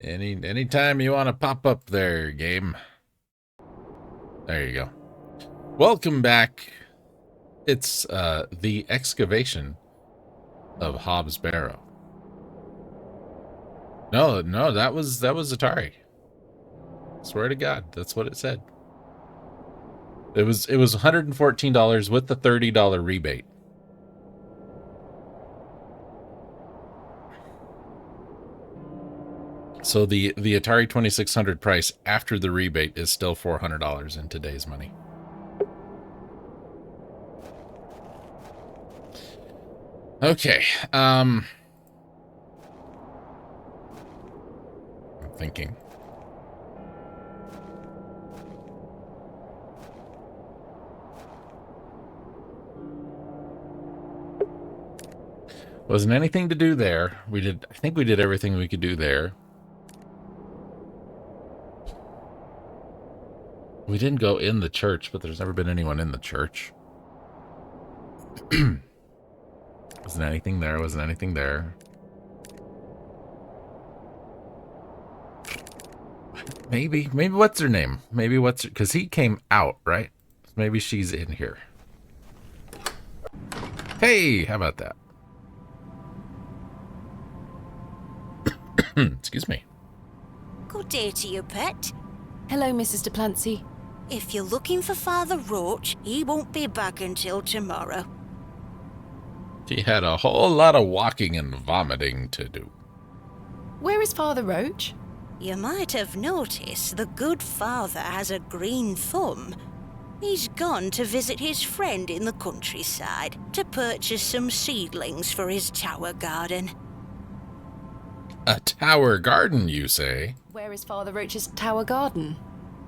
Anytime you want to pop up there, game. There you go. Welcome back. It's the excavation of Hobbs Barrow. No, that was Atari. Swear to God, that's what it said. It was $114 with the $30 rebate. So the Atari 2600 price after the rebate is still $400 in today's money. Okay. I'm thinking. Wasn't anything to do there. I think we did everything we could do there. We didn't go in the church, but there's never been anyone in the church. Wasn't anything there, wasn't anything there. Maybe what's her name? Maybe because he came out, right? Maybe she's in here. Hey, how about that? Excuse me. Good day to you, pet. Hello, Mrs. Duplancy. If you're looking for Father Roach, he won't be back until tomorrow. He had a whole lot of walking and vomiting to do. Where is Father Roach? You might have noticed the good father has a green thumb. He's gone to visit his friend in the countryside to purchase some seedlings for his tower garden. A tower garden, you say? Where is Father Roach's tower garden?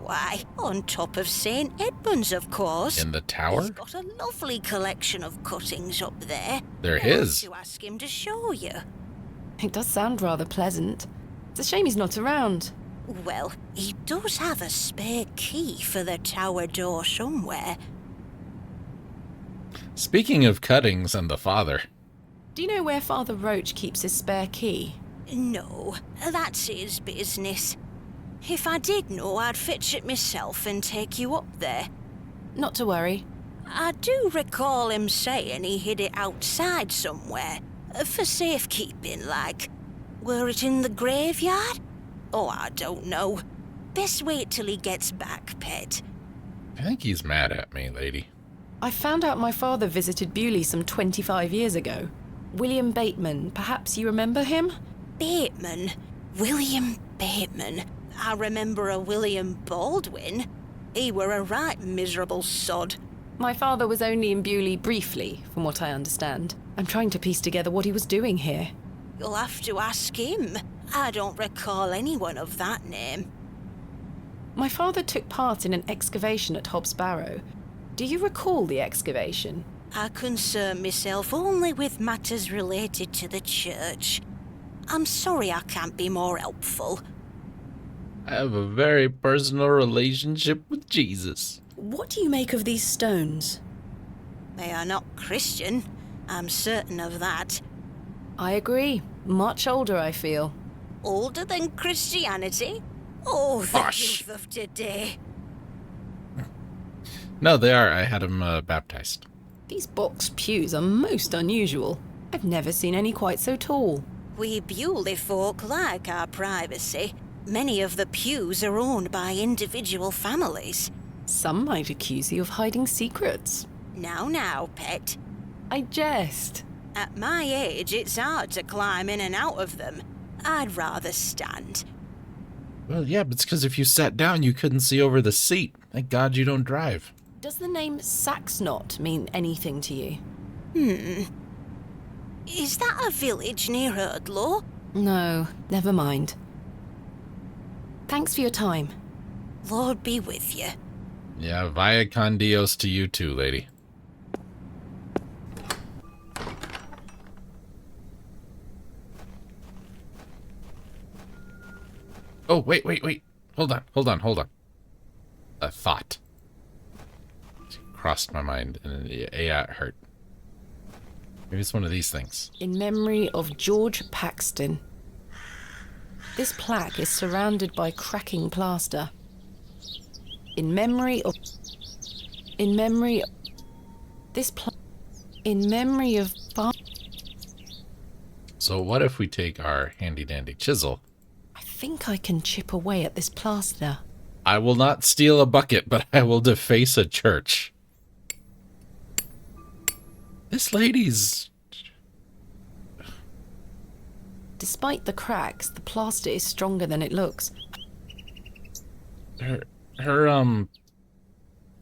Why, on top of St. Edmund's, of course. In the tower? He's got a lovely collection of cuttings up there. They're his. To ask him to show you. It does sound rather pleasant. It's a shame he's not around. Well, he does have a spare key for the tower door somewhere. Speaking of cuttings and the father. Do you know where Father Roach keeps his spare key? No, that's his business. If I did know, I'd fetch it myself and take you up there. Not to worry. I do recall him saying he hid it outside somewhere, for safekeeping, like. Were it in the graveyard? Oh, I don't know. Best wait till he gets back, pet. I think he's mad at me, lady. I found out my father visited Bewley some 25 years ago. William Bateman, perhaps you remember him? Bateman? William Bateman? I remember a William Baldwin. He were a right miserable sod. My father was only in Bewley briefly, from what I understand. I'm trying to piece together what he was doing here. You'll have to ask him. I don't recall anyone of that name. My father took part in an excavation at Hobbs Barrow. Do you recall the excavation? I concern myself only with matters related to the church. I'm sorry I can't be more helpful. I have a very personal relationship with Jesus. What do you make of these stones? They are not Christian. I'm certain of that. I agree. Much older, I feel. Older than Christianity? Oh, the Hush. youth of today. No, they are. I had him baptized. These box pews are most unusual. I've never seen any quite so tall. We Bewley folk like our privacy. Many of the pews are owned by individual families. Some might accuse you of hiding secrets. Now, pet. I jest. At my age, it's hard to climb in and out of them. I'd rather stand. Well, yeah, but it's because if you sat down, you couldn't see over the seat. Thank God you don't drive. Does the name Saxnot mean anything to you? Is that a village near Erdlaw? No, never mind. Thanks for your time. Lord be with you. Yeah, via con Dios to you too, lady. Oh, wait. Hold on. A thought. It crossed my mind, and yeah, it hurt. Maybe it's one of these things. In memory of George Paxton. This plaque is surrounded by cracking plaster. In memory of... So what if we take our handy-dandy chisel? I think I can chip away at this plaster. I will not steal a bucket, but I will deface a church. This lady's... Despite the cracks, the plaster is stronger than it looks. I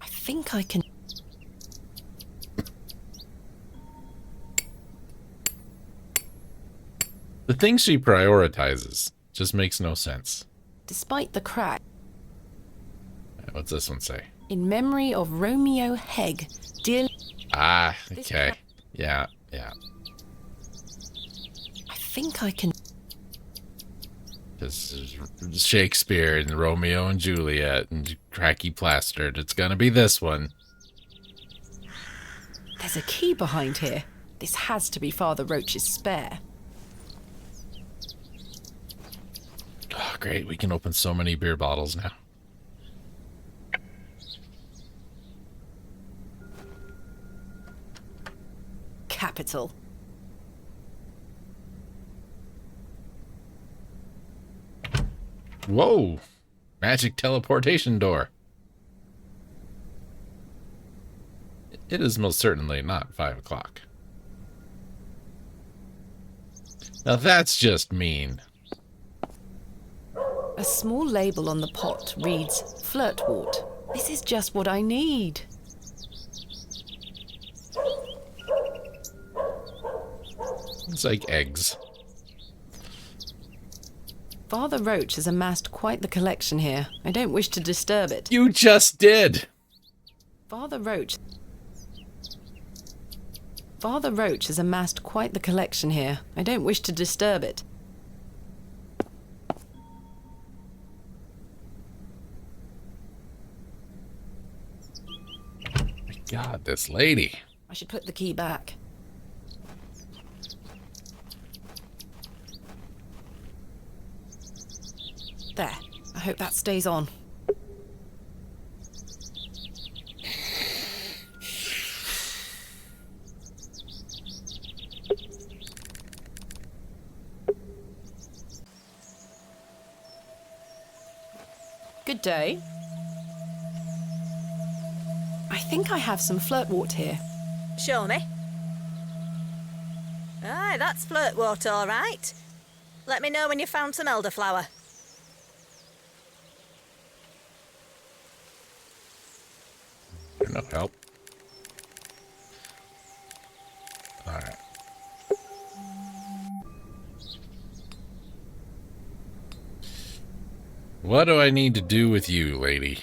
think I can... The things she prioritizes just makes no sense. Despite the crack... What's this one say? In memory of Romeo Hegg, dear... Ah, okay. Yeah. I think I can... This is Shakespeare and Romeo and Juliet and cracky plastered. It's gonna be this one. There's a key behind here. This has to be Father Roach's spare. Oh, great. We can open so many beer bottles now. Capital. Whoa! Magic teleportation door. It is most certainly not 5 o'clock. Now that's just mean. A small label on the pot reads Flirtwort. This is just what I need. It's like eggs. Father Roach has amassed quite the collection here. I don't wish to disturb it. You just did! Father Roach has amassed quite the collection here. I don't wish to disturb it. My God, this lady. I should put the key back. There. I hope that stays on. Good day. I think I have some flirtwort here. Show me. Aye, that's flirtwort, all right. Let me know when you found some elderflower. No help. Alright. What do I need to do with you, lady?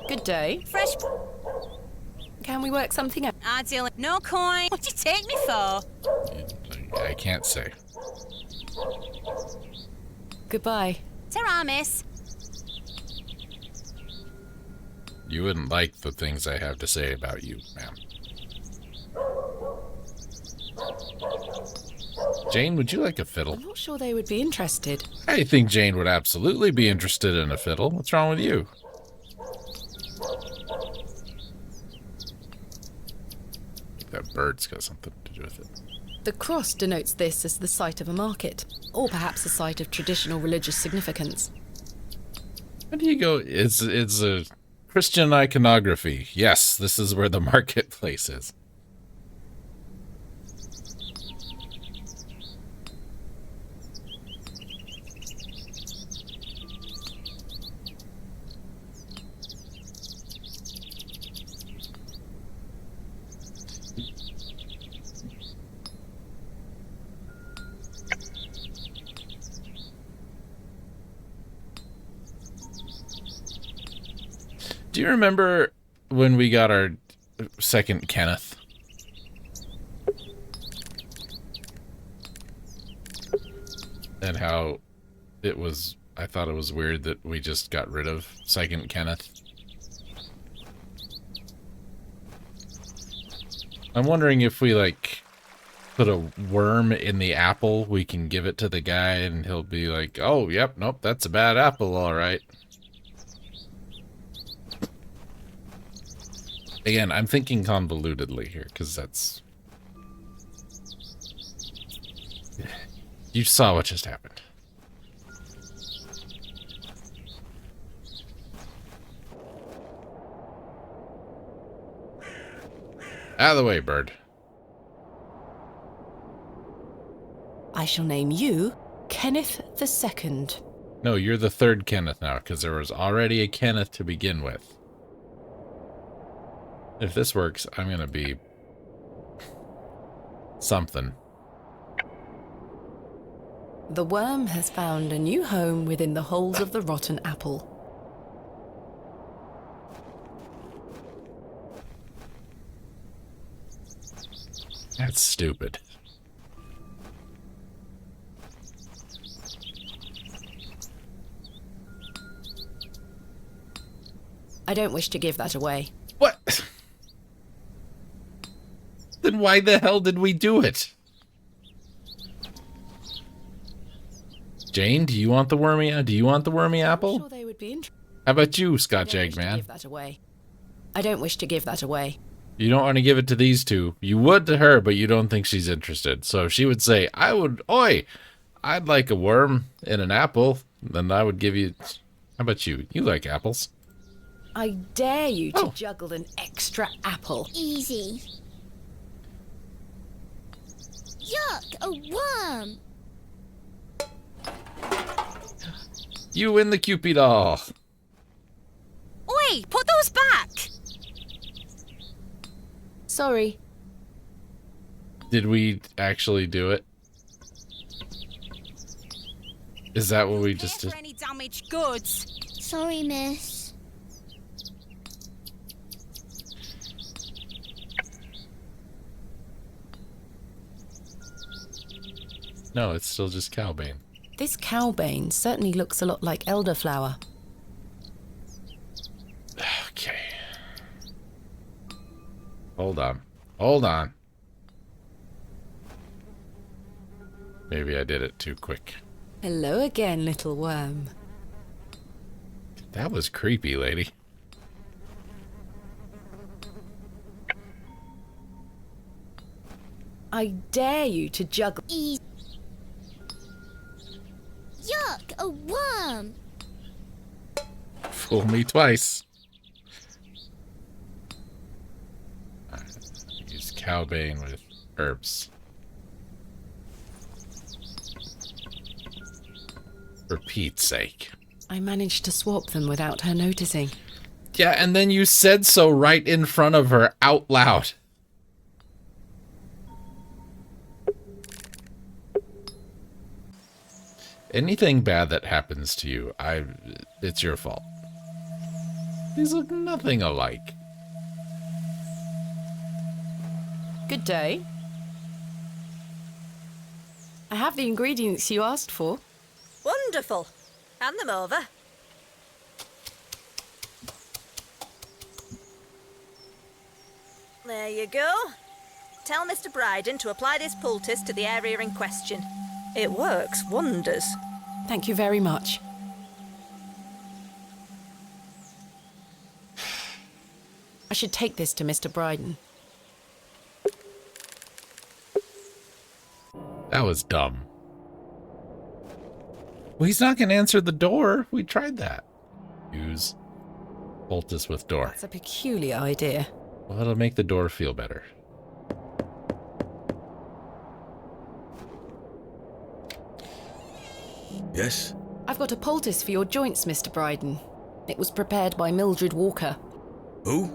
Good day. Fresh. Can we work something out? Ideal. No coin. What do you take me for? I can't say. Goodbye. Ta-ra, miss. You wouldn't like the things I have to say about you, ma'am. Jane, would you like a fiddle? I'm not sure they would be interested. I think Jane would absolutely be interested in a fiddle. What's wrong with you? I think that bird's got something to do with it. The cross denotes this as the site of a market, or perhaps a site of traditional religious significance. Where do you go? It's a Christian iconography. Yes, this is where the marketplace is. Do you remember when we got our second Kenneth? And how it was, I thought it was weird that we just got rid of second Kenneth. I'm wondering if we, like, put a worm in the apple, we can give it to the guy and he'll be like, oh, yep, nope, that's a bad apple, all right. Again, I'm thinking convolutedly here, because that's... You saw what just happened. Out of the way, bird. I shall name you Kenneth II. No, you're the third Kenneth now, because there was already a Kenneth to begin with. If this works, I'm gonna be... something. The worm has found a new home within the holes of the rotten apple. That's stupid. I don't wish to give that away. What? Then why the hell did we do it? Jane, do you want the wormy apple? I'm sure they would be interested. How about you, Scotch Egg Man? Give that away. I don't wish to give that away. You don't want to give it to these two. You would to her, but you don't think she's interested. So if she would say, I'd like a worm in an apple, then I would give you... How about you? You like apples. I dare you to juggle an extra apple. Easy. Yuck, a worm. You win the Cupid doll. Oi, put those back! Sorry. Did we actually do it? Is that what we just Pay did? for any damaged goods. Sorry, miss. No, it's still just cowbane. This cowbane certainly looks a lot like elderflower. Okay. Hold on. Hold on. Maybe I did it too quick. Hello again, little worm. That was creepy, lady. I dare you to juggle. Easy. Yuck, a worm. Fool me twice. Use cowbane with herbs. For Pete's sake. I managed to swap them without her noticing. Yeah, and then you said so right in front of her out loud. Anything bad that happens to you, it's your fault. These look nothing alike. Good day. I have the ingredients you asked for. Wonderful. Hand them over. There you go. Tell Mr. Bryden to apply this poultice to the area in question. It works wonders. Thank you very much. I should take this to Mr. Bryden. That was dumb. Well, he's not going to answer the door. We tried that. Use poultice with door. That's a peculiar idea. Well, it'll make the door feel better. Yes? I've got a poultice for your joints, Mr. Bryden. It was prepared by Mildred Walker. Who?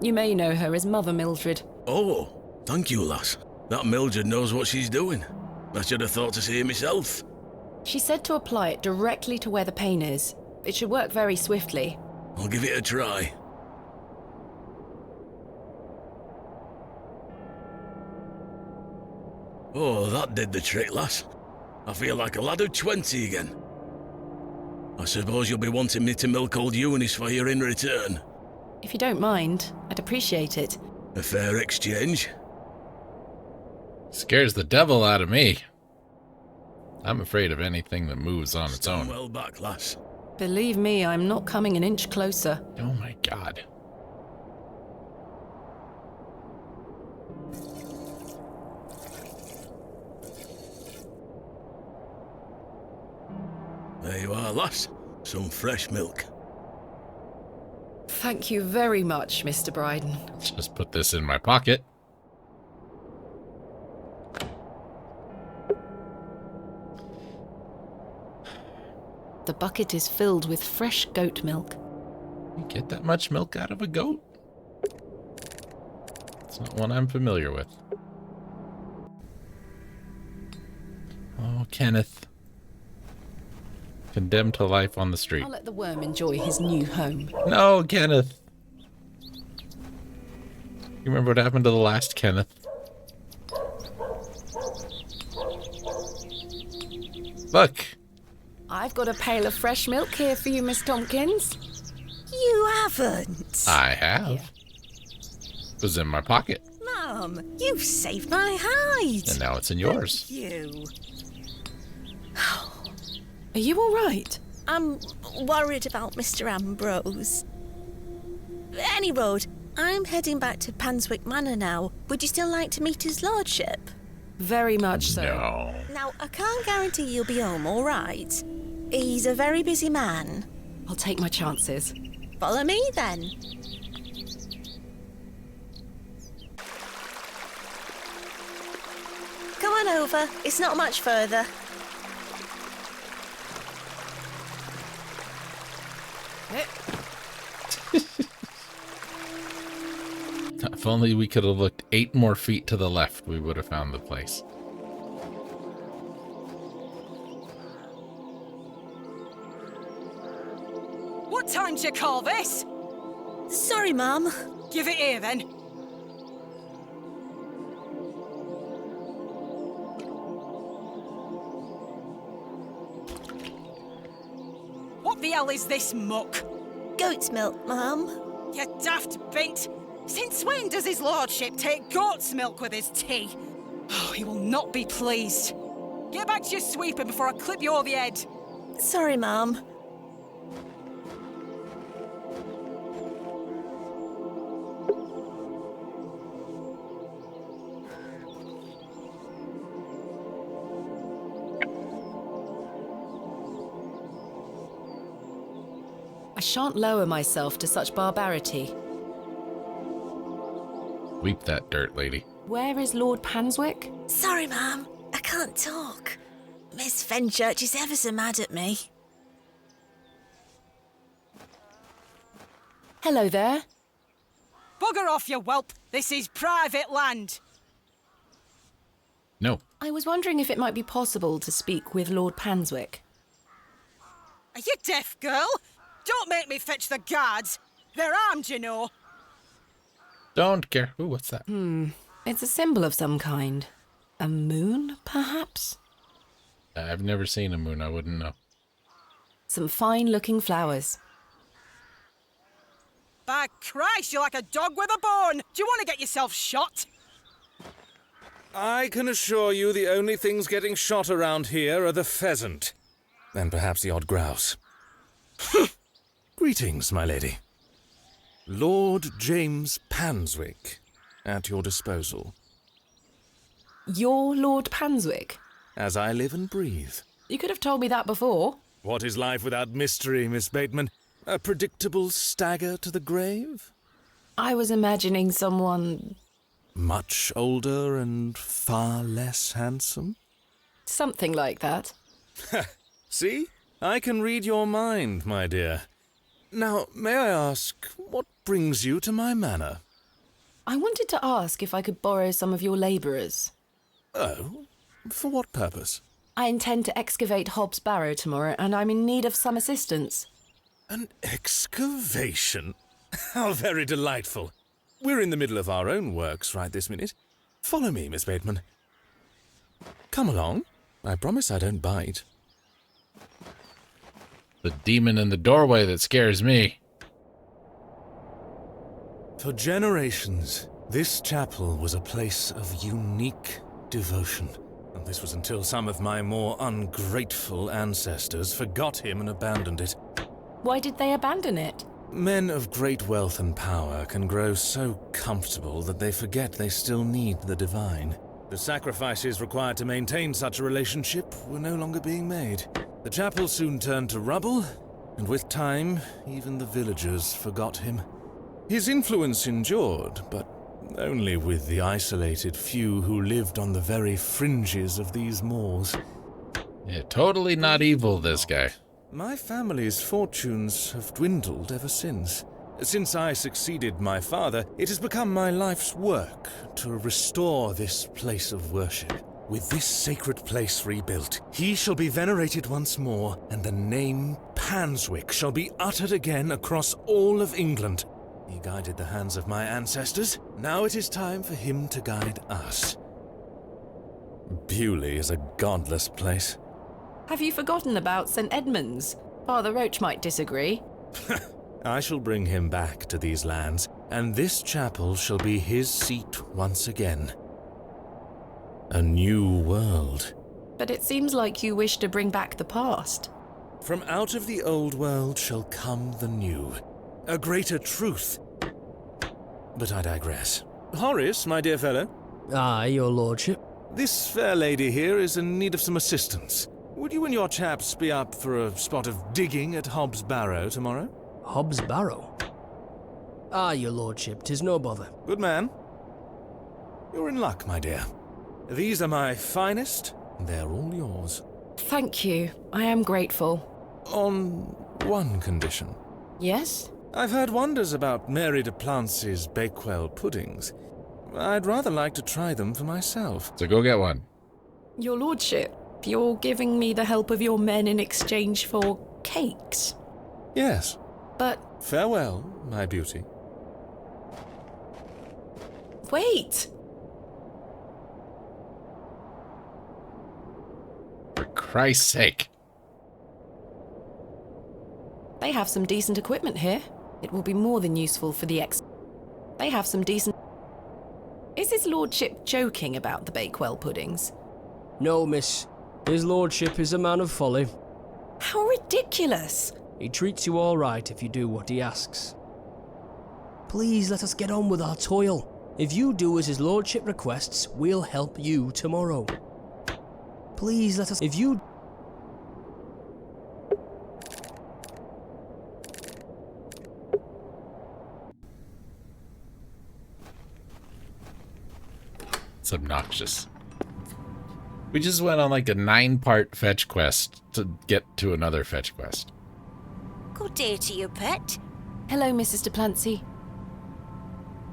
You may know her as Mother Mildred. Oh, thank you, lass. That Mildred knows what she's doing. I should have thought to see it myself. She said to apply it directly to where the pain is. It should work very swiftly. I'll give it a try. Oh, that did the trick, lass. I feel like a lad of 20 again. I suppose you'll be wanting me to milk old Eunice for you in return. If you don't mind, I'd appreciate it. A fair exchange. Scares the devil out of me. I'm afraid of anything that moves on its Stand own. well back, lass. Believe me, I'm not coming an inch closer. Oh my god. There you are, lass. Some fresh milk. Thank you very much, Mr. Bryden. Just put this in my pocket. The bucket is filled with fresh goat milk. You get that much milk out of a goat? It's not one I'm familiar with. Oh, Kenneth. Condemned to life on the street. I'll let the worm enjoy his new home. No, Kenneth. You remember what happened to the last Kenneth? Look. I've got a pail of fresh milk here for you, Miss Tompkins. You haven't. I have. It was in my pocket. Mum, you've saved my hide. And now it's in yours. You. Are you all right? I'm worried about Mr. Ambrose. Any road, I'm heading back to Panswick Manor now. Would you still like to meet his lordship? Very much so. No. Now, I can't guarantee you'll be home, all right? He's a very busy man. I'll take my chances. Follow me, then. Come on over. It's not much further. If only we could have looked 8 more feet to the left, we would have found the place. What time do you call this? Sorry, Mum. Give it here, then. What the hell is this muck? Goat's milk, Mum. You daft bint. Since when does his lordship take goat's milk with his tea? Oh, he will not be pleased. Get back to your sweeper before I clip you over the head. Sorry, Mum. I shan't lower myself to such barbarity. Weep that dirt, lady. Where is Lord Panswick? Sorry, Mum. I can't talk. Miss Fenchurch is ever so mad at me. Hello there. Bugger off, you whelp. This is private land. No. I was wondering if it might be possible to speak with Lord Panswick. Are you deaf, girl? Don't make me fetch the guards. They're armed, you know. Don't care. Ooh, what's that? It's a symbol of some kind. A moon, perhaps? I've never seen a moon. I wouldn't know. Some fine-looking flowers. By Christ, you're like a dog with a bone. Do you want to get yourself shot? I can assure you the only things getting shot around here are the pheasant. And perhaps the odd grouse. Greetings, my lady. Lord James Panswick, at your disposal. You're Lord Panswick? As I live and breathe. You could have told me that before. What is life without mystery, Miss Bateman? A predictable stagger to the grave? I was imagining someone... Much older and far less handsome? something like that. See? I can read your mind, my dear. Now, may I ask, what brings you to my manor? I wanted to ask if I could borrow some of your labourers. Oh? For what purpose? I intend to excavate Hobbs Barrow tomorrow, and I'm in need of some assistance. An excavation? How very delightful. We're in the middle of our own works right this minute. Follow me, Miss Bateman. Come along. I promise I don't bite. The demon in the doorway that scares me. For generations, this chapel was a place of unique devotion. And this was until some of my more ungrateful ancestors forgot him and abandoned it. Why did they abandon it? Men of great wealth and power can grow so comfortable that they forget they still need the divine. The sacrifices required to maintain such a relationship were no longer being made. The chapel soon turned to rubble, and with time, even the villagers forgot him. His influence endured, but only with the isolated few who lived on the very fringes of these moors. Yeah, totally not evil, this guy. My family's fortunes have dwindled ever since. Since I succeeded my father, it has become my life's work to restore this place of worship. With this sacred place rebuilt, he shall be venerated once more, and the name Panswick shall be uttered again across all of England. He guided the hands of my ancestors. Now it is time for him to guide us. Bewley is a godless place. Have you forgotten about St. Edmund's? Father Roach might disagree. I shall bring him back to these lands, and this chapel shall be his seat once again. A new world. But it seems like you wish to bring back the past. From out of the old world shall come the new. A greater truth. But I digress. Horace, my dear fellow. Aye, your lordship. This fair lady here is in need of some assistance. Would you and your chaps be up for a spot of digging at Hob's Barrow tomorrow? Hobbs Barrow? Aye, your lordship, 'tis no bother. Good man. You're in luck, my dear. These are my finest, and they're all yours. Thank you. I am grateful. On one condition. Yes? I've heard wonders about Mary de Plancy's Bakewell puddings. I'd rather like to try them for myself. So go get one. Your lordship, you're giving me the help of your men in exchange for cakes. Yes. But Farewell, my beauty. wait! For Christ's sake. They have some decent equipment here. It will be more than useful for the They have some decent... Is his lordship joking about the Bakewell puddings? No, miss. His lordship is a man of folly. How ridiculous! He treats you all right if you do what he asks. Please let us get on with our toil. If you do as his lordship requests, we'll help you tomorrow. Please let us... If you... It's obnoxious. We just went on like a 9-part fetch quest to get to another fetch quest. Good day to you, pet. Hello, Mrs. de Plancy.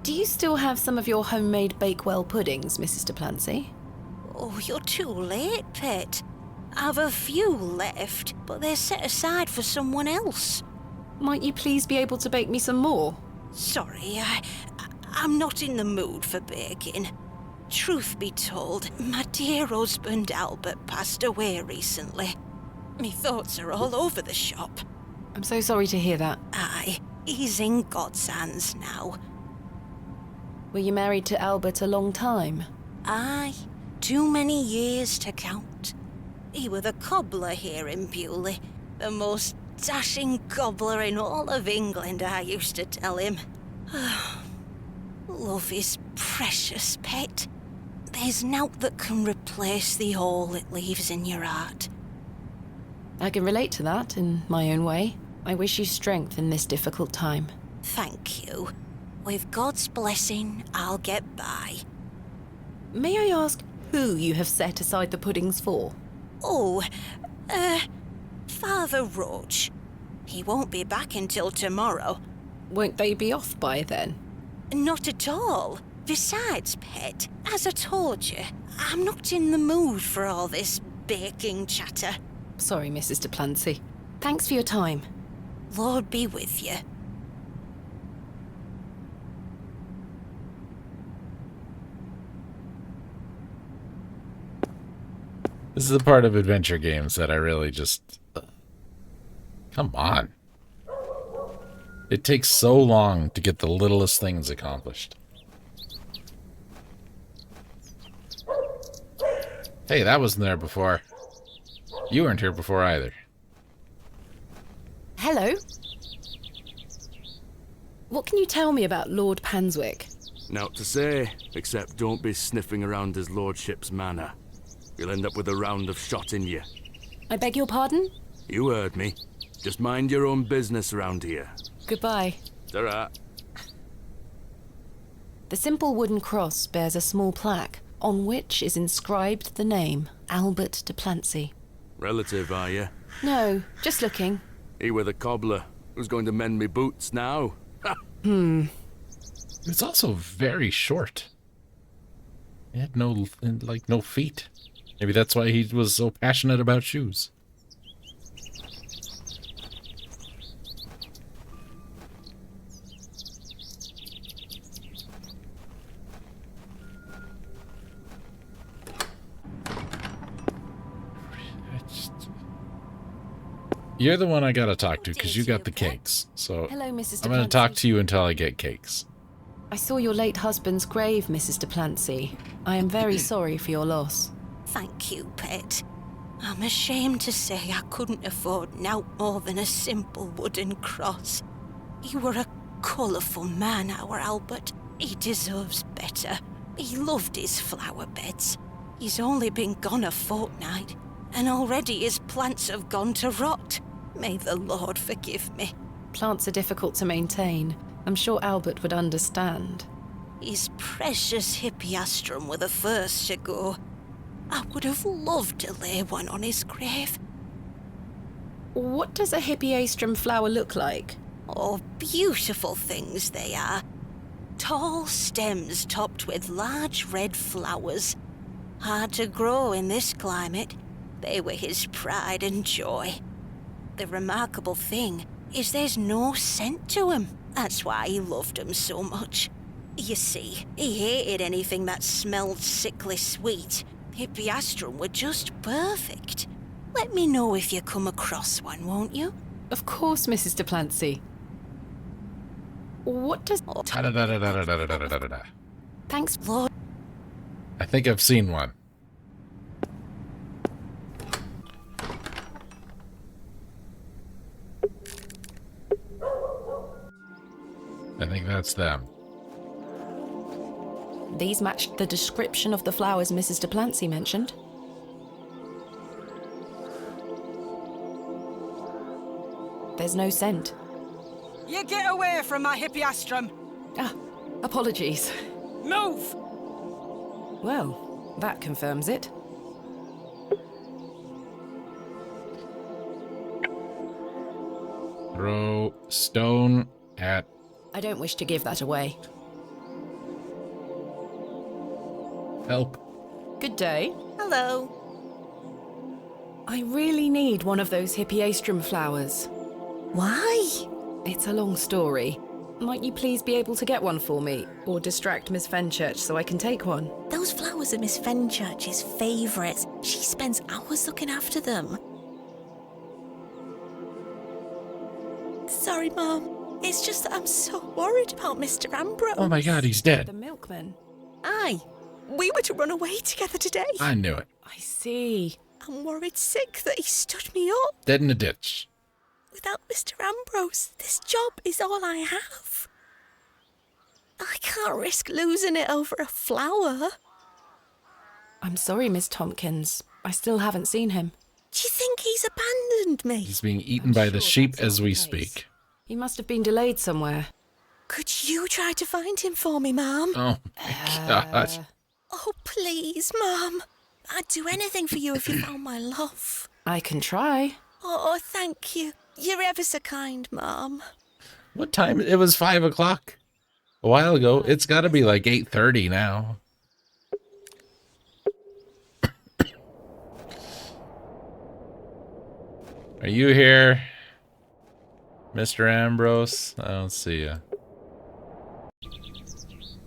Do you still have some of your homemade Bakewell puddings, Mrs. de Plancy? Oh, you're too late, pet. I've a few left, but they're set aside for someone else. Might you please be able to bake me some more? Sorry, I'm not in the mood for baking. Truth be told, my dear husband Albert passed away recently. Me thoughts are all over the shop. I'm so sorry to hear that. Aye, he's in God's hands now. Were you married to Albert a long time? Aye, too many years to count. He were the cobbler here in Bewley, the most dashing cobbler in all of England, I used to tell him. Love is precious, pet. There's naught that can replace the hole it leaves in your heart. I can relate to that in my own way. I wish you strength in this difficult time. Thank you. With God's blessing, I'll get by. May I ask who you have set aside the puddings for? Oh, Father Roach. He won't be back until tomorrow. Won't they be off by then? Not at all. Besides, pet, as I told you, I'm not in the mood for all this baking chatter. Sorry, Mrs. de Plancy. Thanks for your time. Lord be with you. This is the part of adventure games that I really just... Come on. It takes so long to get the littlest things accomplished. Hey, that wasn't there before. You weren't here before either. Hello. What can you tell me about Lord Panswick? Naught to say, except don't be sniffing around his lordship's manor. You'll end up with a round of shot in you. I beg your pardon? You heard me. Just mind your own business around here. Goodbye. Ta-ra. The simple wooden cross bears a small plaque, on which is inscribed the name Albert de Plancy. Relative, are you? No, just looking. He were the cobbler. Who's going to mend me boots now? It's also very short. He had no feet. Maybe that's why he was so passionate about shoes. You're the one I gotta talk to because you got the cakes. So Hello, Mrs. I'm gonna talk to you until I get cakes. I saw your late husband's grave, Mrs. de Plancy. I am very sorry for your loss. Thank you, pet. I'm ashamed to say I couldn't afford nowt more than a simple wooden cross. He were a colourful man, our Albert. He deserves better. He loved his flower beds. He's only been gone a fortnight, and already his plants have gone to rot. May the Lord forgive me. Plants are difficult to maintain. I'm sure Albert would understand. His precious hippeastrum were the first to go. I would have loved to lay one on his grave. What does a hippeastrum flower look like? Oh, beautiful things they are. Tall stems topped with large red flowers. Hard to grow in this climate. They were his pride and joy. The remarkable thing is there's no scent to 'em. That's why he loved 'em so much. You see, he hated anything that smelled sickly sweet. Hippeastrum were just perfect. Let me know if you come across one, won't you? Of course, Mrs. de Plancy. What does... Thanks, Lord. I think I've seen one. I think that's them. These matched the description of the flowers Mrs. de Plancy mentioned. There's no scent. You get away from my hippeastrum. Ah, apologies. Move! Well, that confirms it. Throw stone at... I don't wish to give that away. Help. Good day. Hello. I really need one of those hippeastrum flowers. Why? It's a long story. Might you please be able to get one for me, or distract Miss Fenchurch so I can take one? Those flowers are Miss Fenchurch's favourites. She spends hours looking after them. Sorry, Mum. It's just that I'm so worried about Mr. Ambrose. Oh my god, he's dead. The milkman. Aye. We were to run away together today. I knew it. I see. I'm worried sick that he stood me up. Dead in a ditch. Without Mr. Ambrose, this job is all I have. I can't risk losing it over a flower. I'm sorry, Miss Tompkins. I still haven't seen him. Do you think he's abandoned me? He's being eaten by the sheep as we speak. He must have been delayed somewhere. Could you try to find him for me, Mum? Oh my god. Oh, please, Mum. I'd do anything for you if you found my love. I can try. Oh, thank you. You're ever so kind, Mum. What time? It was 5 o'clock a while ago. It's got to be like 8:30 now. Are you here, Mr. Ambrose? I don't see you.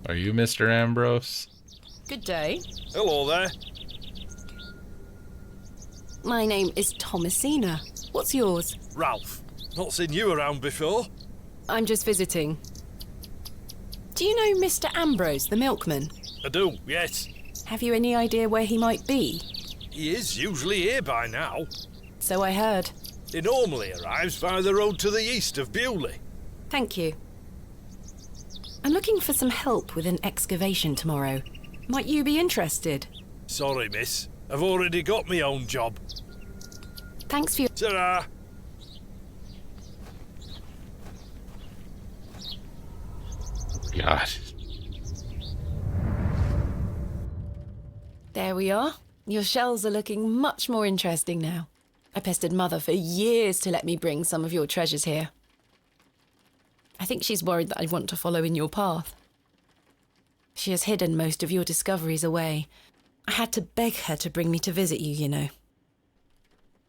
Are you Mr. Ambrose? Good day. Hello there. My name is Thomasina. What's yours? Ralph. Not seen you around before. I'm just visiting. Do you know Mr. Ambrose, the milkman? I do, yes. Have you any idea where he might be? He is usually here by now. So I heard. He normally arrives via the road to the east of Bewley. Thank you. I'm looking for some help with an excavation tomorrow. Might you be interested? Sorry, miss. I've already got my own job. Thanks for your... Ta-ra! God. There we are. Your shells are looking much more interesting now. I pestered Mother for years to let me bring some of your treasures here. I think she's worried that I want to follow in your path. She has hidden most of your discoveries away. I had to beg her to bring me to visit you, you know.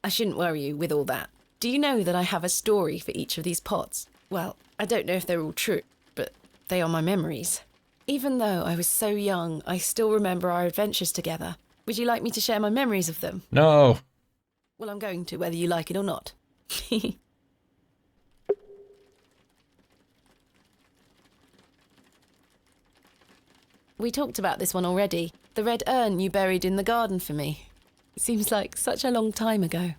I shouldn't worry you with all that. Do you know that I have a story for each of these pots? Well, I don't know if they're all true, but they are my memories. Even though I was so young, I still remember our adventures together. Would you like me to share my memories of them? No. Well, I'm going to, whether you like it or not. We talked about this one already. The red urn you buried in the garden for me. It seems like such a long time ago.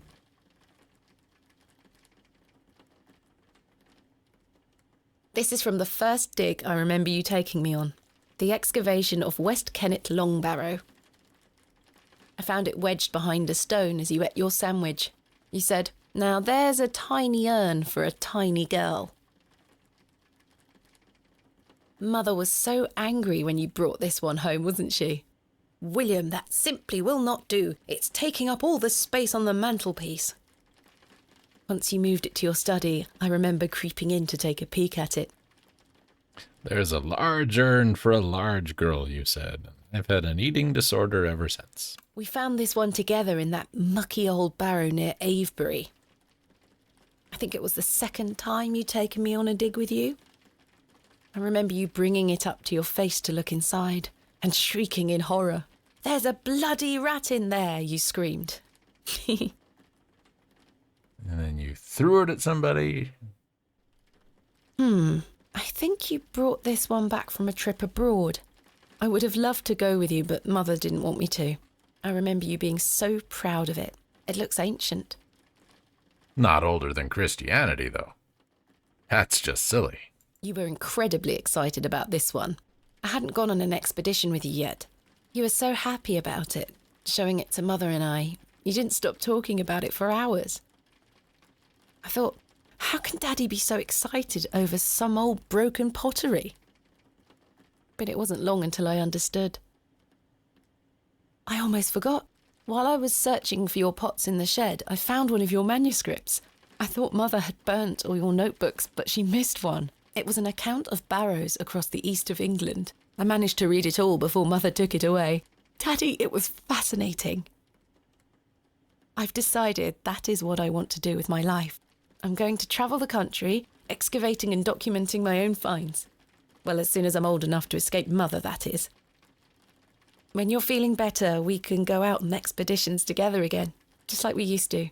This is from the first dig I remember you taking me on. The excavation of West Kennet Long Barrow. I found it wedged behind a stone as you ate your sandwich. You said, "Now there's a tiny urn for a tiny girl." Mother was so angry when you brought this one home, wasn't she? "William, that simply will not do. It's taking up all the space on the mantelpiece." Once you moved it to your study, I remember creeping in to take a peek at it. There's a large urn for a large girl, you said. I've had an eating disorder ever since. We found this one together in that mucky old barrow near Avebury. I think it was the second time you'd taken me on a dig with you. I remember you bringing it up to your face to look inside and shrieking in horror. "There's a bloody rat in there," you screamed. And then you threw it at somebody. I think you brought this one back from a trip abroad. I would have loved to go with you, but Mother didn't want me to. I remember you being so proud of it. It looks ancient. Not older than Christianity, though. That's just silly. You were incredibly excited about this one. I hadn't gone on an expedition with you yet. You were so happy about it, showing it to Mother and I. You didn't stop talking about it for hours. I thought, how can Daddy be so excited over some old broken pottery? But it wasn't long until I understood. I almost forgot. While I was searching for your pots in the shed, I found one of your manuscripts. I thought Mother had burnt all your notebooks, but she missed one. It was an account of barrows across the east of England. I managed to read it all before Mother took it away. Daddy, it was fascinating. I've decided that is what I want to do with my life. I'm going to travel the country, excavating and documenting my own finds. Well, as soon as I'm old enough to escape Mother, that is. When you're feeling better, we can go out on expeditions together again, just like we used to.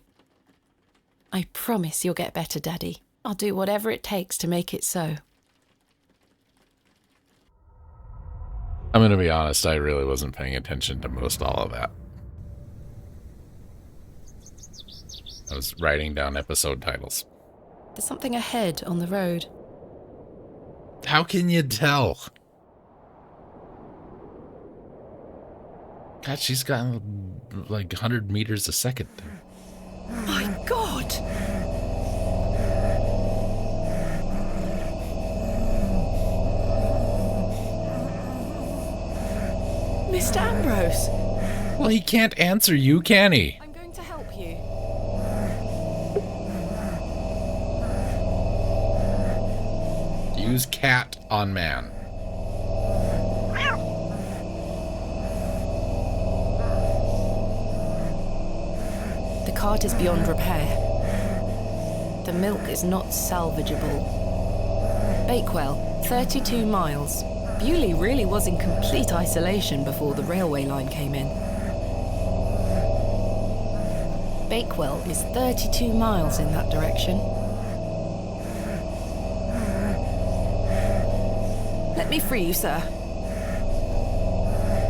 I promise you'll get better, Daddy. I'll do whatever it takes to make it so. I'm going to be honest, I really wasn't paying attention to most all of that. I was writing down episode titles. There's something ahead on the road. How can you tell? God, she's got like 100 meters a second. My God! Mr. Ambrose! Well, he can't answer you, can he? I'm going to help you. Use cat on man. The cart is beyond repair. The milk is not salvageable. Bakewell, 32 miles. Bewley really was in complete isolation before the railway line came in. Bakewell is 32 miles in that direction. Let me free you, sir.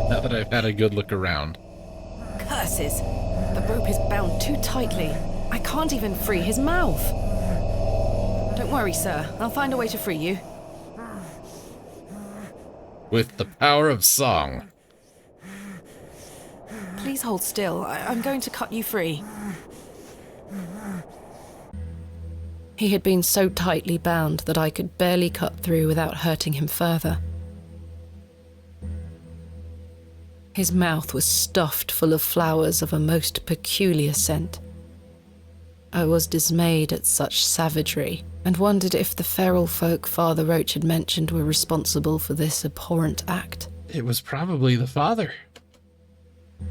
Now that I've had a good look around. curses! The rope is bound too tightly. I can't even free his mouth. Don't worry, sir. I'll find a way to free you. With the power of song. Please hold still. I'm going to cut you free. He had been so tightly bound that I could barely cut through without hurting him further. His mouth was stuffed full of flowers of a most peculiar scent. I was dismayed at such savagery, and wondered if the feral folk Father Roach had mentioned were responsible for this abhorrent act. It was probably the father.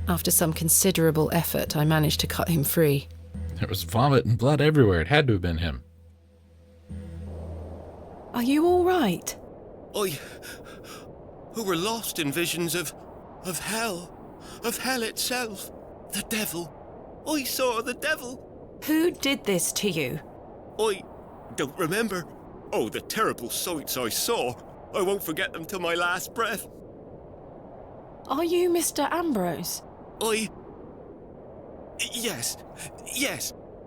After some considerable effort, I managed to cut him free. There was vomit and blood everywhere. It had to have been him. Are you all right? Who were lost in visions of hell itself, the devil. I saw the devil. Who did this to you? I don't remember. Oh, the terrible sights I saw. I won't forget them till my last breath. Are you Mr. Ambrose? Yes,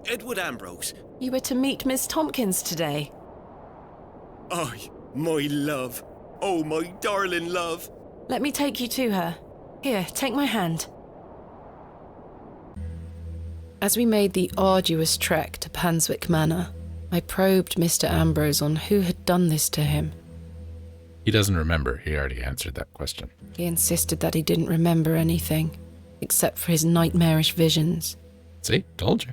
Edward Ambrose. You were to meet Miss Tompkins today. My love. Oh, my darling love. Let me take you to her. Here, take my hand. As we made the arduous trek to Panswick Manor, I probed Mr. Ambrose on who had done this to him. He doesn't remember. He already answered that question. He insisted that he didn't remember anything, except for his nightmarish visions. See? Told you.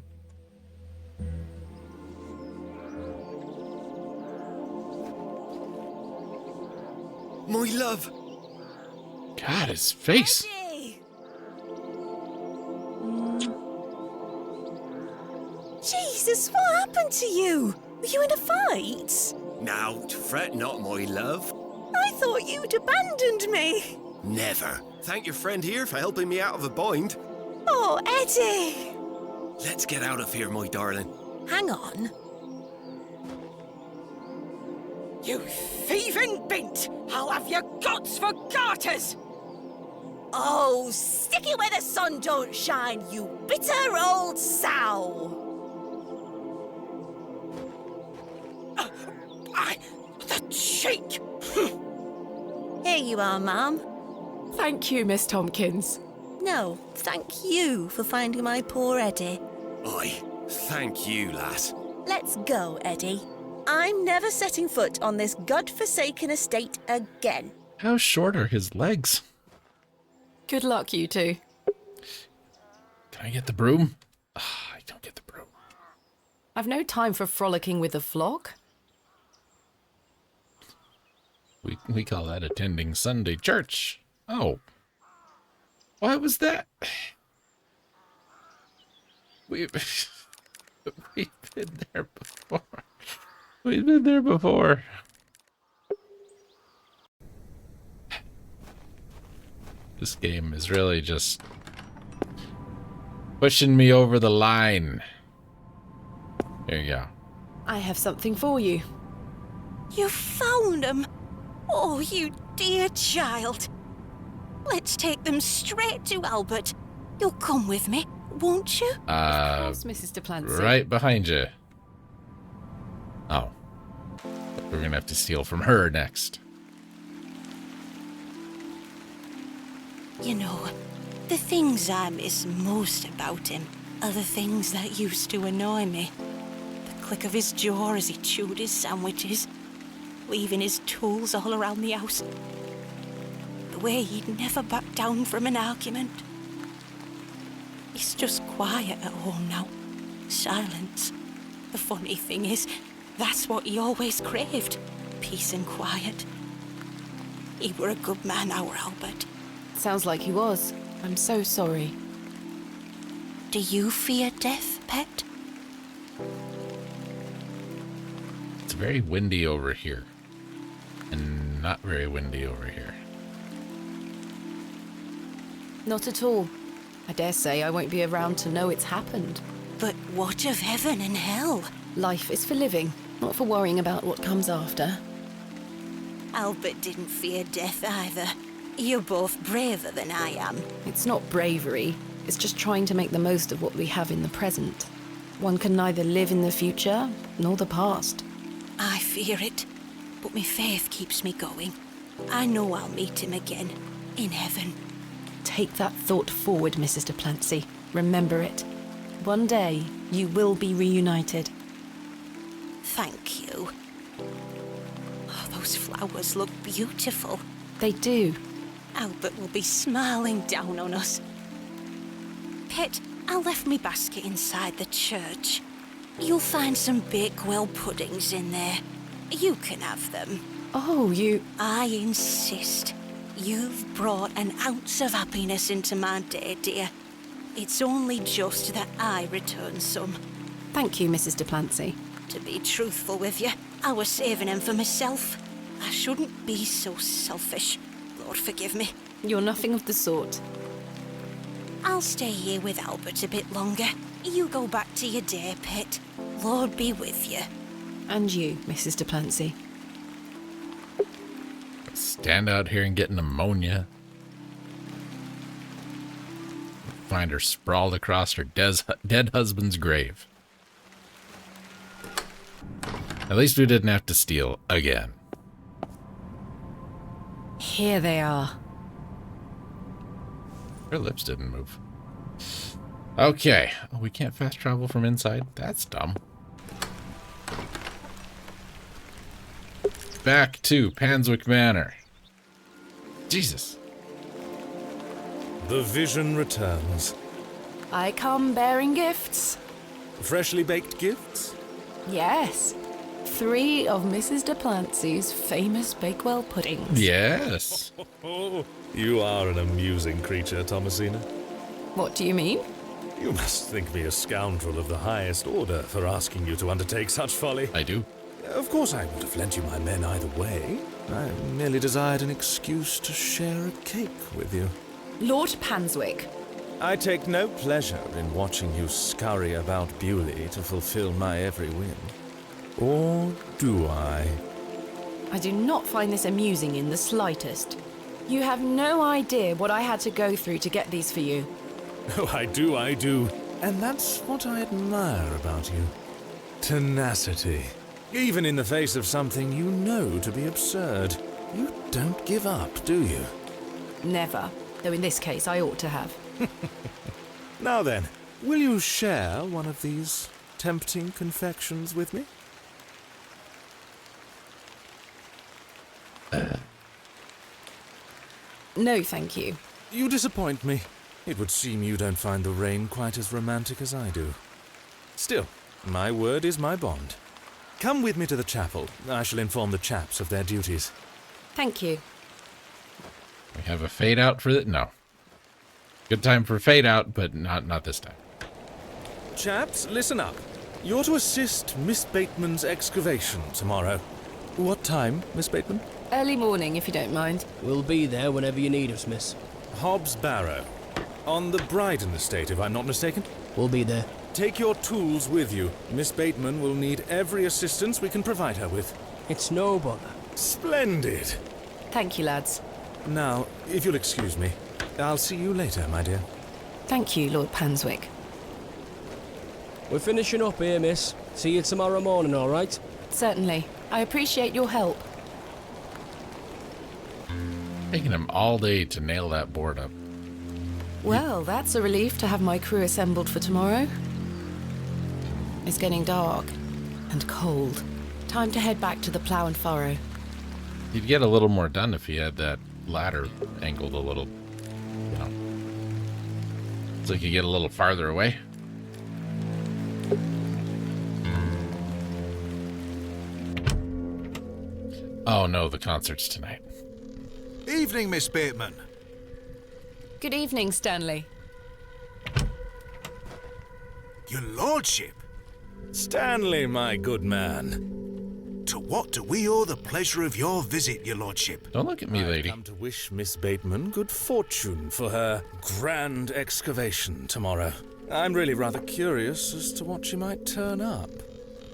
My love. God, his face. Jesus, what happened to you? Were you in a fight? Now, fret not, my love. I thought you'd abandoned me. Never. Thank your friend here for helping me out of a bind. Oh, Eddie. Let's get out of here, my darling. Hang on. You thieving bint! I'll have your guts for garters! Oh, stick it where the sun don't shine, you bitter old sow! The cheek! Here you are, Ma'am. Thank you, Miss Tompkins. No, thank you for finding my poor Eddie. Aye, thank you, lass. Let's go, Eddie. I'm never setting foot on this godforsaken estate again. How short are his legs? Good luck, you two. Can I get the broom? I don't get the broom. I've no time for frolicking with the flock. We call that attending Sunday church. Oh. Why was that? We've been there before. We've been there before. This game is really just pushing me over the line. There you go. I have something for you. You found them? Oh, you dear child. Let's take them straight to Albert. You'll come with me, won't you? Of course, Mrs. Duplancy. Right behind you. Oh. We're gonna have to steal from her next. You know, the things I miss most about him are the things that used to annoy me. The click of his jaw as he chewed his sandwiches, leaving his tools all around the house. The way he'd never back down from an argument. He's just quiet at home now. Silence. The funny thing is, that's what he always craved. Peace and quiet. He were a good man, our Albert. Sounds like he was. I'm so sorry. Do you fear death, pet? It's very windy over here. And not very windy over here. Not at all. I dare say I won't be around to know it's happened. But what of heaven and hell? Life is for living, not for worrying about what comes after. Albert didn't fear death either. You're both braver than I am. It's not bravery. It's just trying to make the most of what we have in the present. One can neither live in the future nor the past. I fear it, but my faith keeps me going. I know I'll meet him again, in heaven. Take that thought forward, Mrs. de Plancy. Remember it. One day, you will be reunited. Thank you. Oh, those flowers look beautiful. They do. Albert will be smiling down on us. Pet, I left me basket inside the church. You'll find some Bakewell puddings in there. You can have them. Oh, you... I insist. You've brought an ounce of happiness into my day, dear. It's only just that I return some. Thank you, Mrs. de Plancy. To be truthful with you, I was saving them for myself. I shouldn't be so selfish. Lord forgive me. You're nothing of the sort. I'll stay here with Albert a bit longer. You go back to your day, Pet. Lord be with you. And you, Mrs. de Plancy. Stand out here and get pneumonia. Find her sprawled across her dead husband's grave. At least we didn't have to steal again. Here they are. Her lips didn't move. Okay. Oh, we can't fast travel from inside? That's dumb. Back to Panswick Manor. Jesus. The vision returns. I come bearing gifts. Freshly baked gifts? Yes. 3 of Mrs. de Plancy's famous Bakewell puddings. Yes. Oh, you are an amusing creature, Thomasina. What do you mean? You must think me a scoundrel of the highest order for asking you to undertake such folly. I do. Of course I would have lent you my men either way. I merely desired an excuse to share a cake with you. Lord Panswick. I take no pleasure in watching you scurry about Bewley to fulfill my every whim. Or do I? I do not find this amusing in the slightest. You have no idea what I had to go through to get these for you. Oh, I do. And that's what I admire about you. Tenacity. Even in the face of something you know to be absurd. You don't give up, do you? Never. Though in this case, I ought to have. Now then, will you share one of these tempting confections with me? No, thank you. You disappoint me. It would seem you don't find the rain quite as romantic as I do. Still, my word is my bond. Come with me to the chapel. I shall inform the chaps of their duties. Thank you. We have a fade out for it? No. Good time for fade out, but not this time. Chaps, listen up. You're to assist Miss Bateman's excavation tomorrow. What time, Miss Bateman? Early morning, if you don't mind. We'll be there whenever you need us, miss. Hobbs Barrow. On the Bryden estate, if I'm not mistaken. We'll be there. Take your tools with you. Miss Bateman will need every assistance we can provide her with. It's no bother. Splendid. Thank you, lads. Now, if you'll excuse me, I'll see you later, my dear. Thank you, Lord Panswick. We're finishing up here, miss. See you tomorrow morning, all right? Certainly. I appreciate your help. Taking him all day to nail that board up. Well, that's a relief to have my crew assembled for tomorrow. It's getting dark and cold. Time to head back to the plough and furrow. You'd get a little more done if you had that ladder angled a little, you know. So you could get a little farther away. Oh no, the concert's tonight. Evening, Miss Bateman. Good evening, Stanley. Your lordship. Stanley, my good man. To what do we owe the pleasure of your visit, your lordship? Don't look at me, lady. I've come to wish Miss Bateman good fortune for her grand excavation tomorrow. I'm really rather curious as to what she might turn up.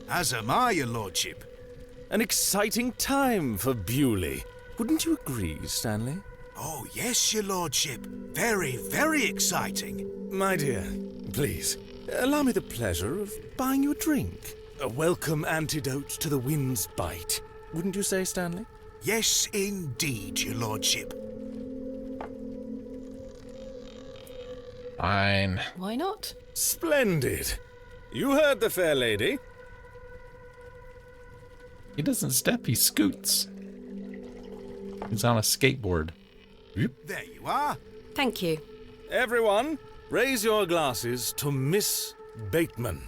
As am I, your lordship. An exciting time for Bewley. Wouldn't you agree, Stanley? Oh, yes, your lordship. Very, very exciting. My dear, please, allow me the pleasure of buying you a drink. A welcome antidote to the wind's bite. Wouldn't you say, Stanley? Yes, indeed, your lordship. Fine. Why not? Splendid. You heard the fair lady. He doesn't step, he scoots. He's on a skateboard. There you are. Thank you. Everyone, raise your glasses to Miss Bateman.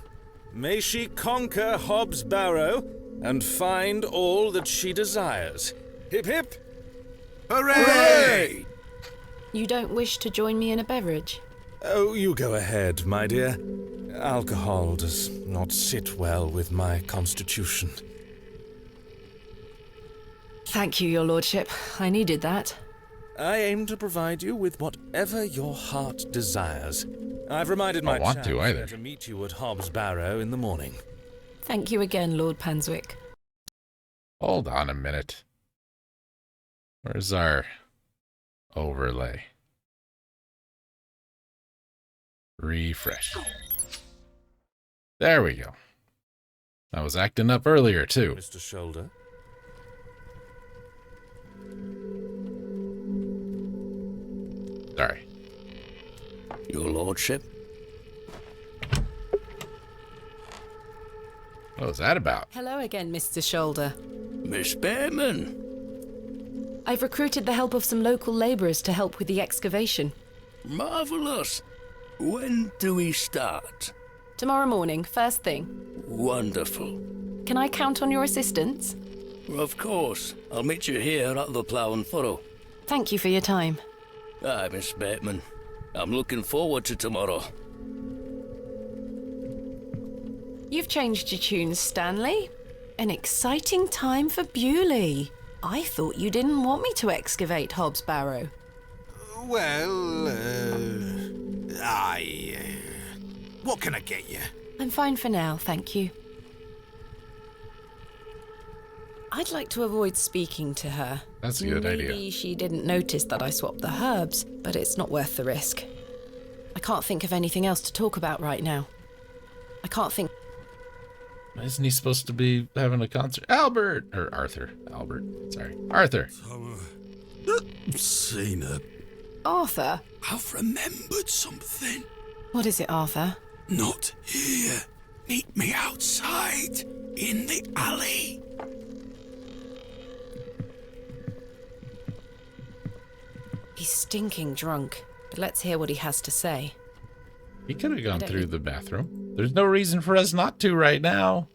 May she conquer Hobbs Barrow and find all that she desires. Hip hip! Hooray! You don't wish to join me in a beverage? Oh, you go ahead, my dear. Alcohol does not sit well with my constitution. Thank you, your lordship. I needed that. I aim to provide you with whatever your heart desires. I've reminded my want to chaps either. there to meet you at Hobbs Barrow in the morning. Thank you again, Lord Panswick. Hold on a minute. Where's our overlay? Refresh. There we go. I was acting up earlier, too. Mr. Shoulder. Sorry. Your lordship? What was that about? Hello again, Mr. Shoulder. Miss Bateman. I've recruited the help of some local labourers to help with the excavation. Marvellous. When do we start? Tomorrow morning, first thing. Wonderful. Can I count on your assistance? Of course. I'll meet you here at the Plough and Furrow. Thank you for your time. Aye, Miss Bateman. I'm looking forward to tomorrow. You've changed your tunes, Stanley. An exciting time for Bewley. I thought you didn't want me to excavate Hobbs Barrow. Well, what can I get you? I'm fine for now, thank you. I'd like to avoid speaking to her. That's a good idea. Maybe she didn't notice that I swapped the herbs, but it's not worth the risk. I can't think of anything else to talk about right now. I can't think... Isn't he supposed to be having a concert? Albert! Or Arthur. Albert. Sorry. Arthur. Seen her. Arthur? I've remembered something. What is it, Arthur? Not here. Meet me outside, in the alley. He's stinking drunk, but let's hear what he has to say. He could have gone through the bathroom. There's no reason for us not to right now.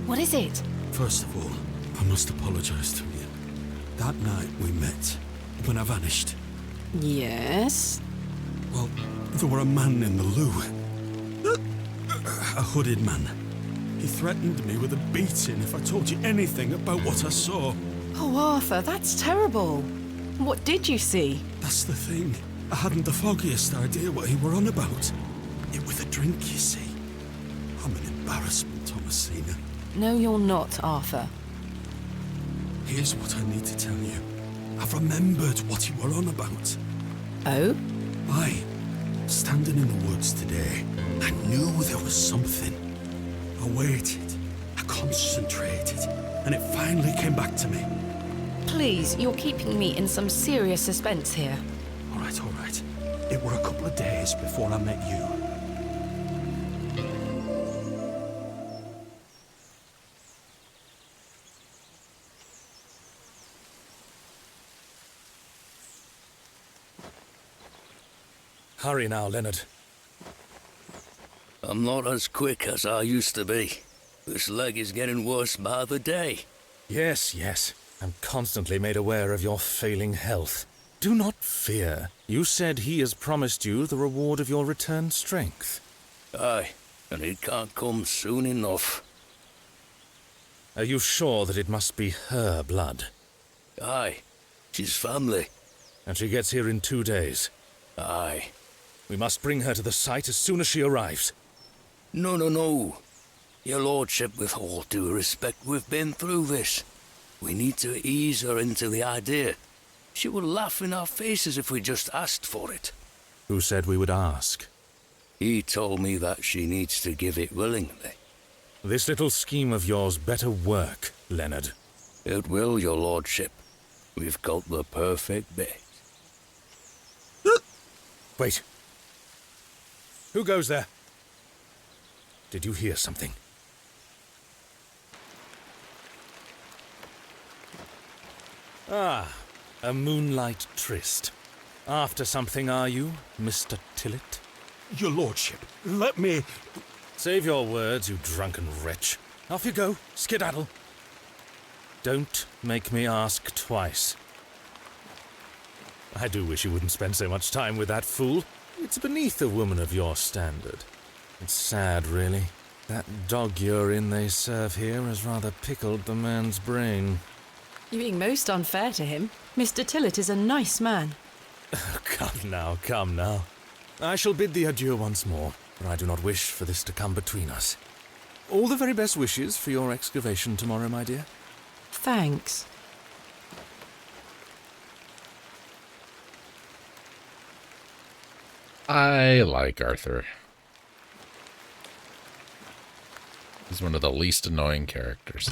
What is it? First of all, I must apologise to you. That night we met, when I vanished. Yes? Well, there were a man in the loo. A hooded man. He threatened me with a beating if I told you anything about what I saw. Oh, Arthur, that's terrible. What did you see? That's the thing. I hadn't the foggiest idea what he were on about. It was a drink, you see. I'm an embarrassment, Thomasina. No, you're not, Arthur. Here's what I need to tell you. I've remembered what he were on about. Oh? Aye. Standing in the woods today, I knew there was something. I waited, I concentrated, and it finally came back to me. Please, you're keeping me in some serious suspense here. All right. It were a couple of days before I met you. Hurry now, Leonard. I'm not as quick as I used to be. This leg is getting worse by the day. Yes. I'm constantly made aware of your failing health. Do not fear. You said he has promised you the reward of your returned strength. Aye, and it can't come soon enough. Are you sure that it must be her blood? Aye, she's family. And she gets here in 2 days? Aye. We must bring her to the site as soon as she arrives. No. Your lordship, with all due respect, we've been through this. We need to ease her into the idea. She will laugh in our faces if we just asked for it. Who said we would ask? He told me that she needs to give it willingly. This little scheme of yours better work, Leonard. It will, your lordship. We've got the perfect bait. Wait. Who goes there? Did you hear something? Ah, a moonlight tryst. After something, are you, Mr. Tillett? Your lordship, let me... Save your words, you drunken wretch. Off you go, skedaddle. Don't make me ask twice. I do wish you wouldn't spend so much time with that fool. It's beneath a woman of your standard. It's sad, really. That dog urine they serve here has rather pickled the man's brain. You're being most unfair to him. Mr. Tillett is a nice man. Come now. I shall bid thee adieu once more, for I do not wish for this to come between us. All the very best wishes for your excavation tomorrow, my dear. Thanks. I like Arthur. He's one of the least annoying characters.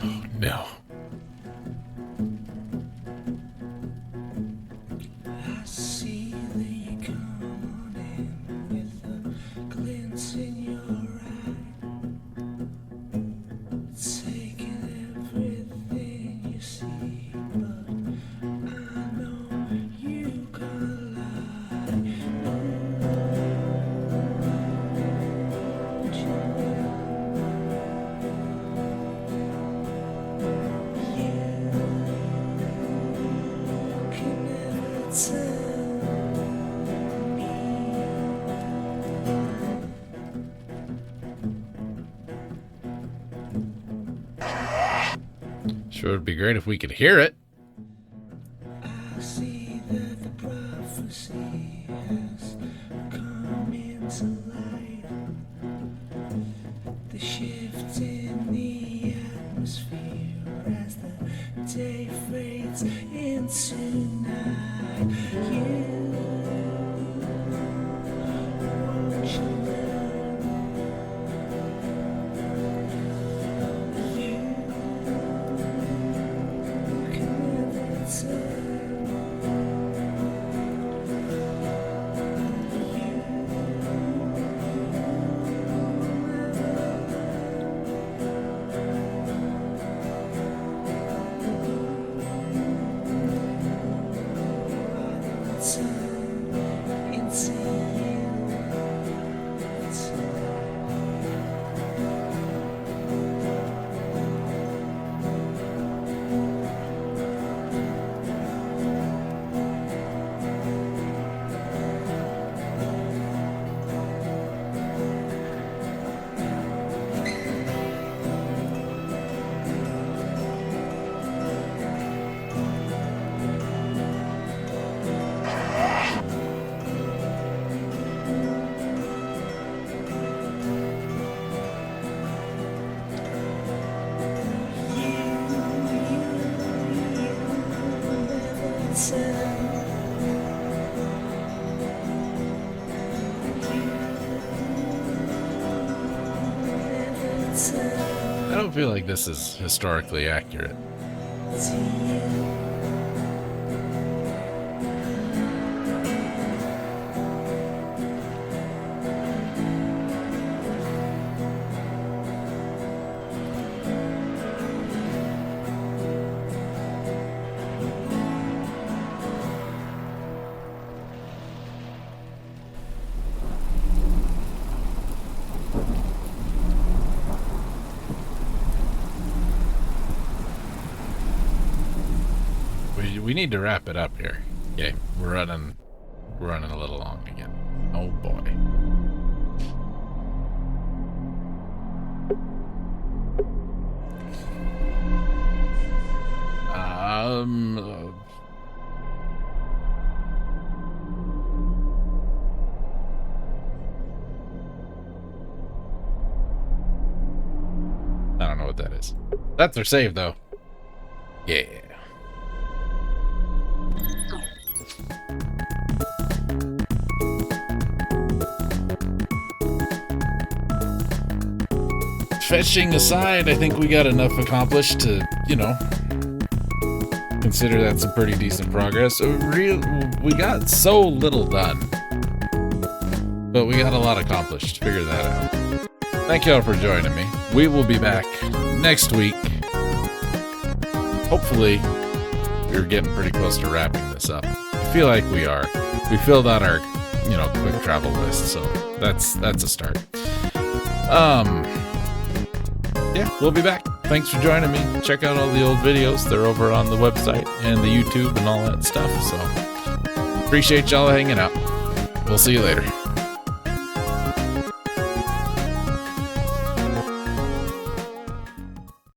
Oh, no. I see that you come on in with a glint in your eye, taking everything you see, but I know you can't lie. Sure would be great if we could hear it. I see that the prophecy has come into light. The shift in the atmosphere as the day fades into night. You won't you I don't feel like this is historically accurate. We need to wrap it up here. Okay, we're running a little long again. Oh boy. That's our save, though. Yeah. Fetching aside, I think we got enough accomplished to, you know, consider that some pretty decent progress. We got so little done, but we got a lot accomplished. Figure that out. Thank y'all for joining me. We will be back next week. Hopefully, we're getting pretty close to wrapping this up. I feel like we are. We filled out our, you know, quick travel list, so that's a start. Yeah, we'll be back. Thanks for joining me. Check out all the old videos. They're over on the website and the YouTube and all that stuff. So, appreciate y'all hanging out. We'll see you later.